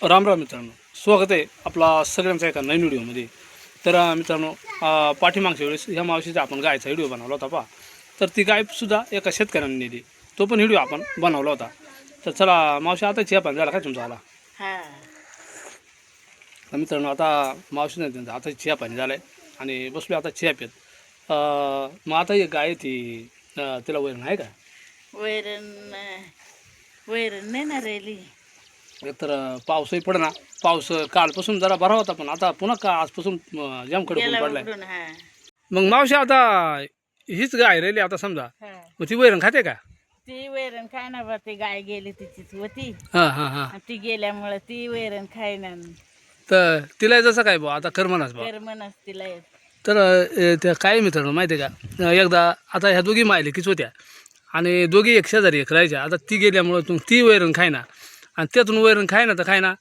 राम राम मित्रांनो, स्वागत आहे आपला सगळ्यांचा एका नवीन व्हिडिओमध्ये. तर मित्रांनो, पाठीमागच्या वेळेस ह्या मावशीचा आपण गायचा व्हिडिओ बनवला होता पहा. तर ती गायसुद्धा एका शेतकऱ्याने नेली, तो पण व्हिडिओ आपण बनवला होता. तर चला मावशी, आता चिया पाणी झाला काय तुमचा आला? तर मित्रांनो, आता मावशीने त्यांचा आता चिया पाणी झालं आहे आणि बसलो आता चिया पित. मग आता ही गाय ती तिला वैरण आहे का? वैरण नाही ना रेली. तर पाऊसही पडना. पाऊस कालपासून जरा बरा होता, पण आता पुन्हा का आजपासून जाम कडक ऊन पडलाय. मग मावशी, आता हीच गाय राहिली आता समजा, मग ती वैरण खाते का? ती वैरण खाय ना बा, ती गाय गेली तिचीच होती. हां हां हां. ती गेल्यामुळे ती वैरण खायना. तर तिला जसं काय बा आता करमनाच बा. करमनच तिला येत. तर त्या काय मित्रांनो माहिती आहे का, एकदा आता ह्या दोघी मायलेकीच होत्या आणि दोघी एक शेजारी एक राहायच्या. आता ती गेल्यामुळं ती वैरण खायना आणि त्यातून वैरण खायना तर खायना,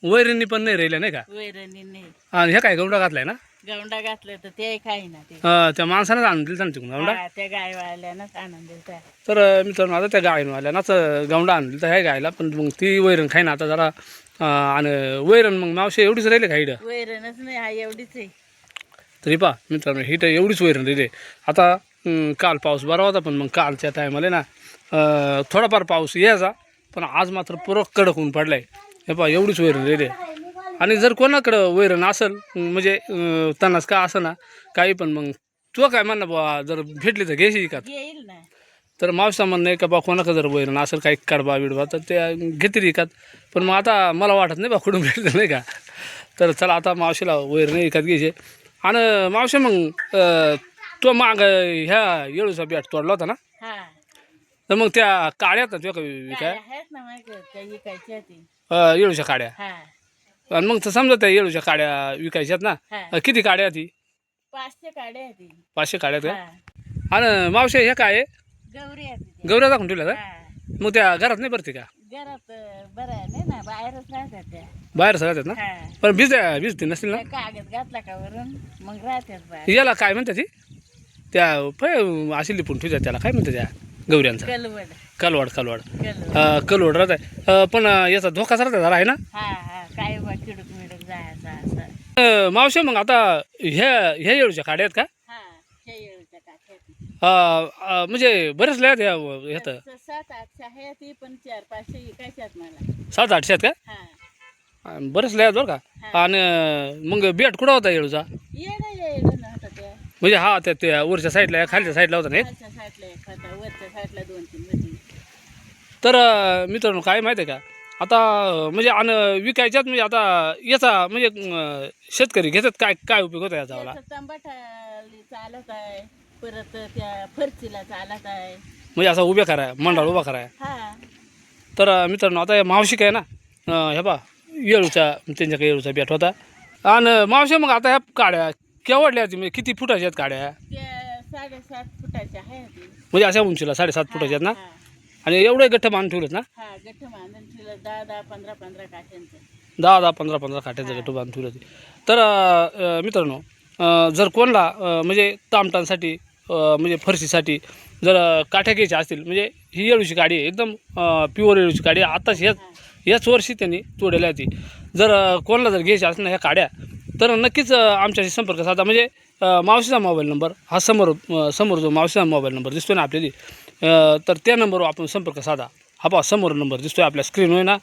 वैरणनी पण नाही राहिल्या नाही का. वैरणी नाही. आणि ह्या काय गौंडा घातलाय ना, गौंडा घातलं तर ते खाईना. ते त्या माणसानेच आणून दिलं तिकडून गौंडा. त्या गायवाल्यानंच आनंद दिलता. तर मित्रांनो, आता त्या गायनवाल्यानाच गौंडा आणून दिलं ह्या गायला, पण मग ती वैरण खायना आता जरा. आणि वैरण मग मावशी एवढीच राहिली का हिडं? वैरणच नाही, हा एवढीच आहे. तरी पहा मित्रांनो, हिटं एवढीच वैरण राहिली आता. काल पाऊस बरा होता, पण मग कालच्या टायमाला ना थोडाफार पाऊस यायचा, पण आज मात्र पुरं कडक ऊन पडलाय. हे पहा एवढीच वैरण राहिली. आणि जर कोणाकडं वैरण असेल, म्हणजे तणास का असं ना काही, पण मग तू काय म्हणणं बा, जर भेटली तर घ्यायची का? येईल ना. तर मावसा म्हणणं आहे का बा, कोणाकडं जर वैरण असेल काही कडबा बिडबा तर त्या घेते विकत. पण मग आता मला वाटत नाही बा कुठून भेटलं नाही का. तर चला आता मावशीला वैरण विकत घ्यायचे. आणि मावशी मग तो माग ह्या येळूचा बॅट तोडला होता ना, हा, तर मग त्या काड्या तर तुझ्या विकाय आहेत ना माहिती, त्या विकायच्या ती. येळूच्या काड्या. हा, आणि मग तर समजा त्या येळूच्या काड्या विकायच्यात ना. हा. किती काड्या ती? 500 काड्या आहे ती. 500 काड्या त्या. हा, आणि मावशी हे काय आहे? गौरी आहे ती. गौऱ्या दाखवून ठेवल्या का? हा. मग त्या घरात नाही भरते का? घरात बरं आहे नाही ना, बाहेरच राहतात त्या. बाहेर राहतात ना. हा. पण भिजते नसतील ना. त्या कागद घातला का वरून मग राहतात बाहेर. याला काय म्हणतात ती? त्या अशी लिपून ठेवतात त्याला काय म्हणतात त्या गौऱ्यांचा? कलवड. कलवाड. कलवड. कलवड राहत आहे. पण याचा धोकाच राहता जरा आहे ना. हा हा, काय बा किडूक मिडूक जायचा असं. मावशी मग आता ह्या येळूच्या काड्या आहेत का? हा, त्या येळूच्या काठ्यात. म्हणजे बरेच लयात ह्यात 700-800 आहे ती, पण 400-500 विकायच्यात मला. 700-800 आहेत का? हा, बरेच लयात बरं का. आणि मग बेट कुठं होता येळूचा? येणं नव्हतं त्या. म्हणजे हा त्या वरच्या साईडला खालच्या साईडला होता नाही. खालच्या साईडला एक होता, वरच्या साईडला 2-3 होती. तर मित्रांनो काय माहिती आहे का, आता म्हणजे आणि विकायच्यात म्हणजे आता याचा म्हणजे शेतकरी घेतात काय काय उपयोग होता याचा मला? त्याचं तंबाटाली चालत आहे, परत त्या फरचीला चालत आहे. म्हणजे असा उभ्या कराय, मंडळ उभा कराय. हा, तर मित्रांनो, आता या मावशी काय ना, हे बा येळूचा त्यांच्याकडे येळूचा बेट होता. आणि मावशी मग आता ह्या काड्या केवढल्या म्हणजे किती फुटाच्या आहेत काड्या? त्या 7.5 फुटाच्या आहे ती. म्हणजे अशा उंचीला 7.5 फुटाच्या आहेत ना. हा, आणि एवढे गठ्ठ बांधून ठेवलेत ना. हा, गठ्ठ बांधून ठेवलं 10-10, 15-15 काठ्यांचं. 10-10, 15-15 काठ्याचं गठ्ठ बांधून ठेवले होते. तर मित्रांनो, जर कोणला म्हणजे तामटांसाठी म्हणजे फरशीसाठी जर काठ्या घ्यायच्या असतील, म्हणजे ही येळूची काडी आहे, एकदम प्युअर येळूची काडी आहे. आत्ताच याच वर्षी त्यांनी तोडलेल्या ती. जर कोणाला जर घ्यायच्या असतील ना ह्या काड्या, तर नक्कीच आमच्याशी संपर्क साधा. म्हणजे मावशीचा मोबाईल नंबर हा समोर जो मावशीचा मोबाईल नंबर दिसतोय ना आपल्याला, तर त्या नंबरवर आपण संपर्क साधा. हा पहा समोर नंबर दिसतोय आपल्या स्क्रीनवर ना,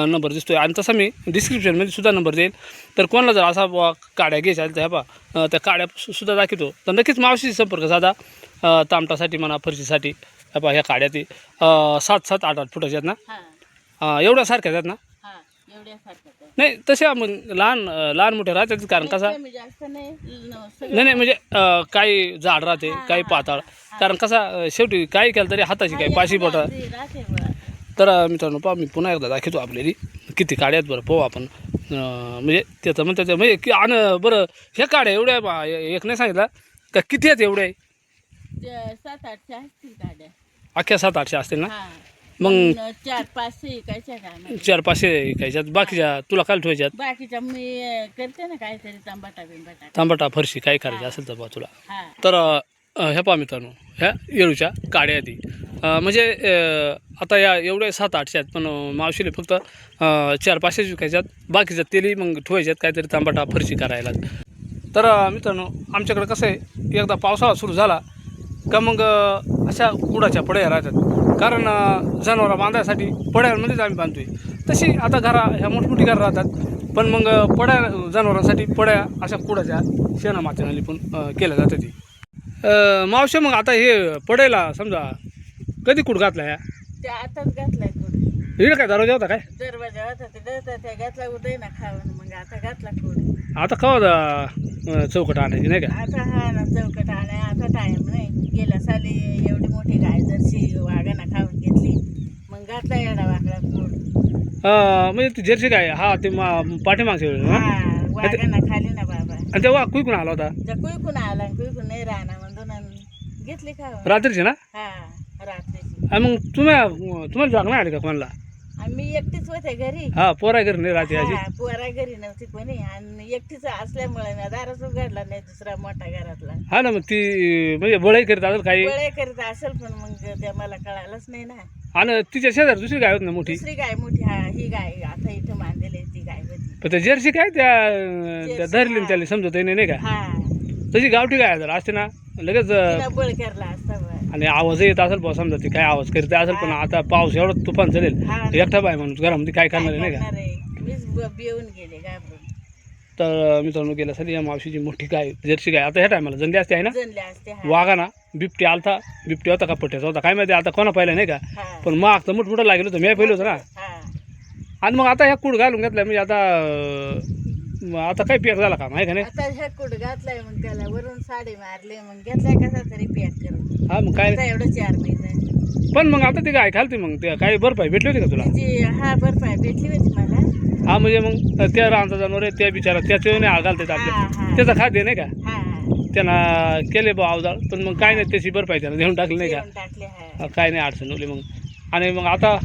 नंबर दिसतोय. आणि तसा मी डिस्क्रिप्शनमध्ये सुद्धा नंबर देईल. तर कोणाला जर असा काड्या घ्यायच्या तर ह्या पहा त्या काड्या सुद्धा दाखवतो. तर नक्कीच मावशीशी संपर्क साधा. तामटासाठी म्हणा, फरशीसाठी. ह्या पहा ह्या काड्या ती 7-7, 8-8 फुटाच्या आहेत हा, ना. एवढ्या सारख्या आहेत ना. हा, एवढ्यासारखं आहे. नाही तशा मग लहान मोठ्या राहतात. कारण कसा कमी जास्त नाही, नाही म्हणजे काही जाड राहते, काही पाताळ. कारण कसा शेवटी काही केलं तरी हाताची काही पाशी बोटा. राहते बरं. तर मित्रांनो पहा, मी पुन्हा एकदा दाखवतो आपल्याला किती काड्या आहेत. बरं पाहू आपण. म्हणजे त्याचं म्हणतात म्हणजे की आणि बरं ह्या काड्या एवढ्या एक नाही सांगितलं का किती आहेत एवढ्या? 700-800 असतील काड्या. अख्ख्या 700-800 असतील ना. हा, मग 400-500 विकायच्या का? 400-500 विकायच्यात. बाकीच्या तुला काय ठेवायच्यात? बाकीच्या मी करते ना काहीतरी तांबाटा बिंबाटा. तांबाटा फरशी काही करायची असेल तर बा तुला. हा, तर ह्या पहा मित्रांनो, ह्या येळूच्या काड्या ती म्हणजे आता या एवढ्या 7-8 आहेत, पण मावशीले फक्त 4-5 विकायच्यात, बाकीच्या तेली मग ठेवायच्यात काहीतरी तांबाटा फरशी करायला. तर मित्रांनो, आमच्याकडे कसं आहे, एकदा पावसाळा सुरू झाला का मग अशा कुडाच्या पड्या राहतात. कारण जनावरं बांधायसाठी पड्यांमध्येच आम्ही बांधतोय. तशी आता ह्या मोठमोठी घरं राहतात, पण मग पड्या जनावरांसाठी पड्या अशा कुडाच्या शेणा मातीने पण केल्या जातात. मावशी, मग आता हे पडायला समजा कधी कुड घातला ह्या? ते आताच घातलाय कुठं इकडे काय दरवाजा होता काय? दरवाजा होता ते दळता त्या घातला उदय ना खावं, मग आता घातला कुठं. आता कवा चौकट आणायची नाही का? आता हा ना चौकट आणाय आता टाइम नाही. गेल्या साली एवढी मोठी गाय जर्सी वाघाना खाऊन घेतली, मग घातला एवढा वाकडा कुड. म्हणजे ती जर्सी काय? हा ते पाठीमागच्या वेळेस ना? हा वाघाना खाली ना बाबा. आणि तेव्हा कुईकून आला होता त्या कुईकून आला, कुईकून नाही राहणार म्हणून आणि घेतली खावं. रात्रीची ना? हा रात्रीची. आणि मग तुम्हाला जाग नाही आली का कोणाला? आम्ही एकटीच होते घरी. हा, पोरा घरी नाही राहते अशी? हा, पोरा घरी नव्हती कोणी, आणि एकटीच असल्यामुळे ना दारच उघडला नाही दुसरा मोठा घरातला. हा ना, मग ती म्हणजे बळही करीत असेल काही, गोळे करीत असेल, पण मग त्या मला कळालंच नाही ना. आणि तिच्या शेजारी दुसरी गाय होती ना मोठी? दुसरी गाय मोठी, हा ही गाय आता इथं बांधलेली ती गाय होती. पण त्या जर्सी काय त्या धरली त्याला समजत नाही का? हा तशी गावठी गाय जर असते ना लगेच तिला बळ करला असता बा. आणि आवाज येत असेल बा, समजा ती काय आवाज करते असेल, पण आता पाऊस एवढा तुफान चालेल, हा. एकटा बाय माणूस घरामध्ये काय करणार आहे नाही का? करणार आहे? मीच बिवून गेले घाबरून. तर मित्रांनो, गेल्यासाठी या मावशीची मोठी गाय जर्सी गाय आता ह्या टायमाला जंदी असते आहे ना? जनले असते. हा वाघा ना, बिबटी आलता, बिबटी होता का पट्ट्याचा होता काय माहिती, आता कोणा पाहिलं नाही का? हा पण माग तर मोठमोठं लागेल होतं, मी पहिलं होतं ना. हा. आणि मग आता ह्या कूड घालून घेतलाय म्हणजे आता काय पॅक झाला काम आहे का नाही? आता ह्या कुड घातलाय, मग त्याला वरून साडी मारले, मग घेतलाय कसा तरी पॅक करून. हा, मग काय आता एवढं 4 महिने. पण मग आता ती गाय खालती, मग त्या काही भरपाई भेटली होती का तुला? तिची हा भरपाई भेटली होती मला. हा, म्हणजे मग त्या रानचा जनावर आहे त्या बिचारा त्याचे नाही घालतात हा, आपल्या, हा. त्याचा खाद्य नाही का? हा त्यांना केले बा अवजाळ, पण मग काय नाही, त्याची भरपाई त्यानं देऊन टाकली नाही का? देऊन टाकले. हा काय नाही अडचण होली मग. आणि मग आता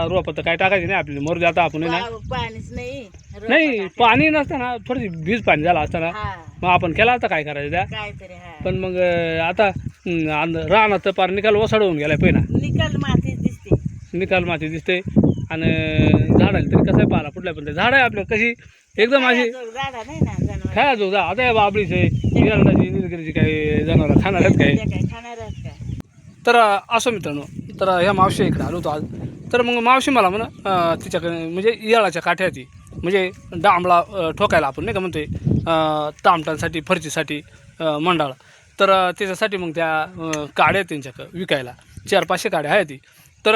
रोपात काय टाकायची नाही आपल्याला, मरू दे आता आपण ना. पाणीच नाही. रोपं नाही, टाकले. पाणी नसताना थोडीशी बीज पाणी झाला असताना हा मग आपण केला आता काय करायचं त्या. काहीतरी. हा पण मग आता रानात पार निकाल वसाडवून गेलाय पहिला, निकाल माती दिसते. निकाल माती दिसते. आणि झाडाला तरी कसं आहे पाला फुटलाय, पण ते झाड आहे आपलं कशी एकदम अशी झाडा नाही ना जनावर. खायला जो आता या बाबळीचे निलगिरीची निलगिरीची काही जनावरं खाणार आहेत काय? काय खाणार आहेत का? तर असं मित्रांनो, तर ह्या मावशी इकडे आलो होतो आज. तर मग मावशी मला म्हणा तिच्याकडे म्हणजे इयाळाच्या काठ्या ती म्हणजे डांबळा ठोकायला आपण नाही का म्हणतोय, तामटांसाठी फरचीसाठी मंडाळ. तर त्याच्यासाठी मग त्या काड्या त्यांच्याकडं विकायला 400-500 काड्या आहे ती. तर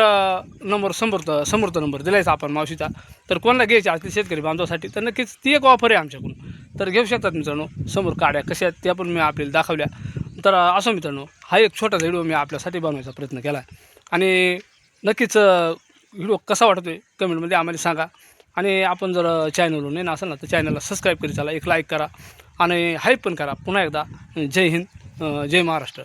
नंबर समोरचा नंबर दिलायचा आपण मावशीचा. तर कोणाला घ्यायची असतील शेतकरी बांधवासाठी तर नक्कीच ती एक ऑफर आहे आमच्याकडून, तर घेऊ शकतात मित्रांनो. समोर काड्या कशा आहेत त्या पण मी आपल्याला दाखवल्या. तर असं मित्रांनो, हा एक छोटासा व्हिडिओ मी आपल्यासाठी बनवायचा प्रयत्न केला आहे. आणि नक्कीच व्हिडिओ कसा वाटतो आहे कमेंटमध्ये आम्हाला सांगा. आणि आपण जर चॅनलवर नाही असेल ना तर चॅनलला सबस्क्राईब करी, चला एक लाईक करा आणि हाईप पण करा. पुन्हा एकदा जय हिंद, जय महाराष्ट्र.